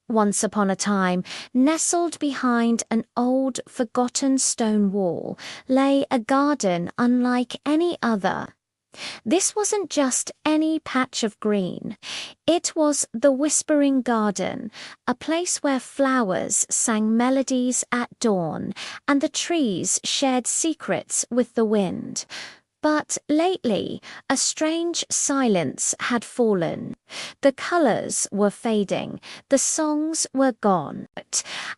Once upon a time, nestled behind an old, forgotten stone wall, lay a garden unlike any other. This wasn't just any patch of green. It was the Whispering Garden, a place where flowers sang melodies at dawn, and the trees shared secrets with the wind. But lately, a strange silence had fallen. The colors were fading, the songs were gone,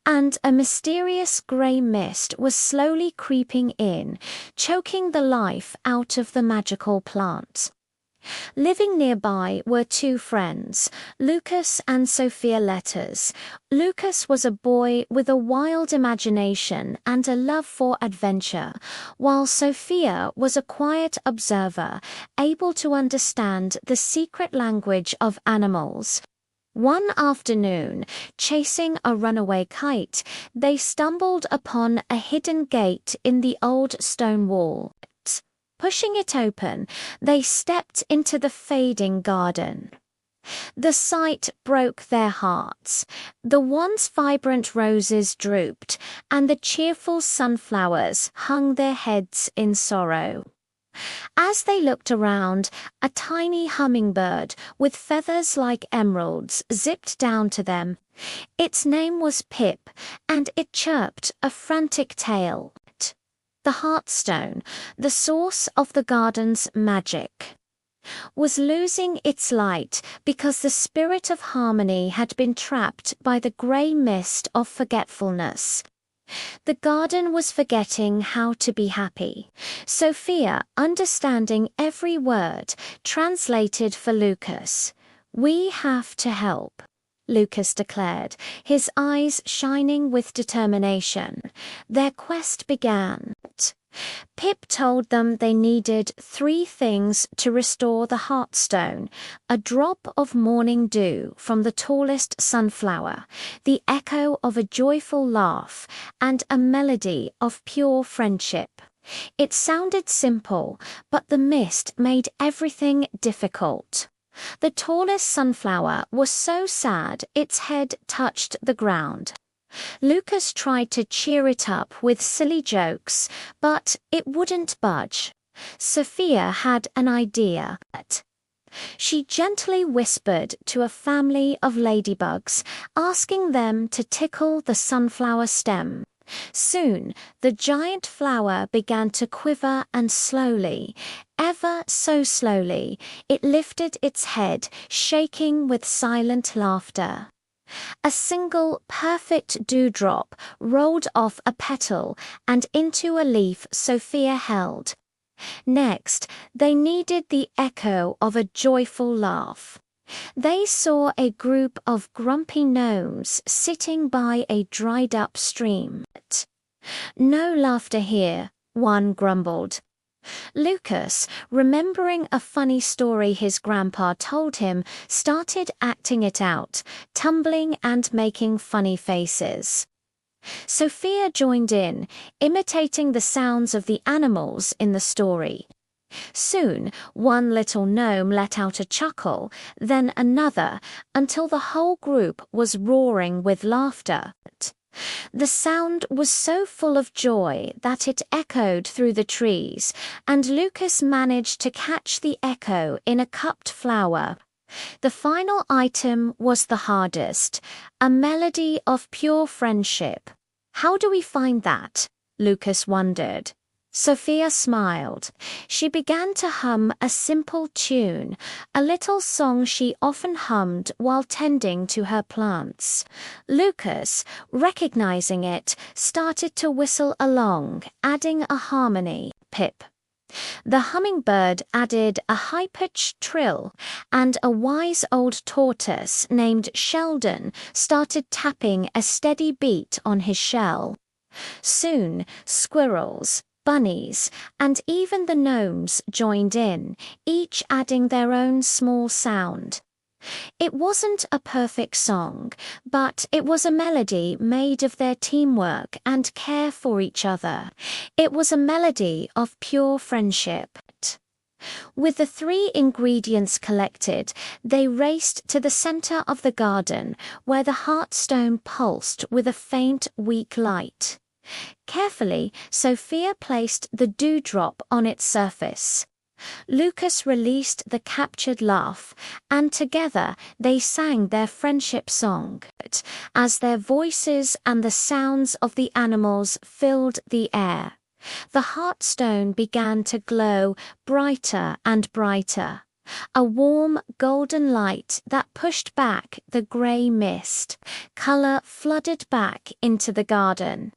and a mysterious grey mist was slowly creeping in, choking the life out of the magical plant. Living nearby were two friends, Lucas and Sophia Letters. Lucas was a boy with a wild imagination and a love for adventure, while Sophia was a quiet observer, able to understand the secret language of animals. One afternoon, chasing a runaway kite, they stumbled upon a hidden gate in the old stone wall. Pushing it open, they stepped into the fading garden. The sight broke their hearts. The once vibrant roses drooped, and the cheerful sunflowers hung their heads in sorrow. As they looked around, a tiny hummingbird with feathers like emeralds zipped down to them. Its name was Pip, and it chirped a frantic tale. The heartstone, the source of the garden's magic, was losing its light because the spirit of harmony had been trapped by the grey mist of forgetfulness. The garden was forgetting how to be happy. Sophia, understanding every word, translated for Lucas. "We have to help," Lucas declared, his eyes shining with determination. Their quest began. Pip told them they needed 3 things to restore the heartstone: a drop of morning dew from the tallest sunflower, the echo of a joyful laugh, and a melody of pure friendship. It sounded simple, but the mist made everything difficult. The tallest sunflower was so sad its head touched the ground. Lucas tried to cheer it up with silly jokes, but it wouldn't budge. Sophia had an idea. She gently whispered to a family of ladybugs, asking them to tickle the sunflower stem. Soon, the giant flower began to quiver, and slowly, ever so slowly, it lifted its head, shaking with silent laughter. A single perfect dewdrop rolled off a petal and into a leaf Sophia held. Next, they needed the echo of a joyful laugh. They saw a group of grumpy gnomes sitting by a dried-up stream. "No laughter here," one grumbled. Lucas, remembering a funny story his grandpa told him, started acting it out, tumbling and making funny faces. Sophia joined in, imitating the sounds of the animals in the story. Soon, one little gnome let out a chuckle, then another, until the whole group was roaring with laughter. The sound was so full of joy that it echoed through the trees, and Lucas managed to catch the echo in a cupped flower. The final item was the hardest, a melody of pure friendship. "How do we find that?" Lucas wondered. Sophia smiled. She began to hum a simple tune, a little song she often hummed while tending to her plants. Lucas, recognizing it, started to whistle along, adding a harmony. Pip. The hummingbird added a high-pitched trill, and a wise old tortoise named Sheldon started tapping a steady beat on his shell. Soon, squirrels, bunnies, and even the gnomes joined in, each adding their own small sound. It wasn't a perfect song, but it was a melody made of their teamwork and care for each other. It was a melody of pure friendship. With the 3 ingredients collected, they raced to the center of the garden, where the heartstone pulsed with a faint, weak light. Carefully, Sophia placed the dewdrop on its surface. Lucas released the captured laugh, and together they sang their friendship song, as their voices and the sounds of the animals filled the air. The heartstone began to glow brighter and brighter, a warm golden light that pushed back the grey mist. Colour flooded back into the garden.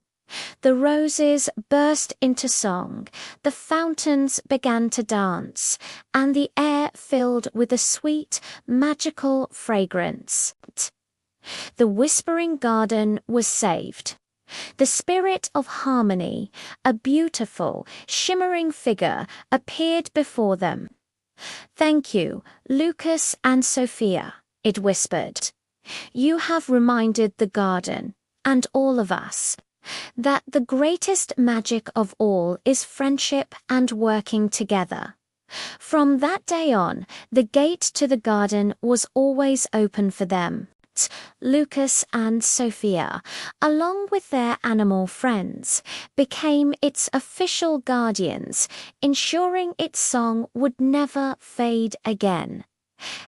The roses burst into song, the fountains began to dance, and the air filled with a sweet, magical fragrance. The whispering garden was saved. The spirit of harmony, a beautiful, shimmering figure, appeared before them. "Thank you, Lucas and Sophia," it whispered. "You have reminded the garden, and all of us, that the greatest magic of all is friendship and working together." From that day on, the gate to the garden was always open for them. Lucas and Sophia, along with their animal friends, became its official guardians, ensuring its song would never fade again.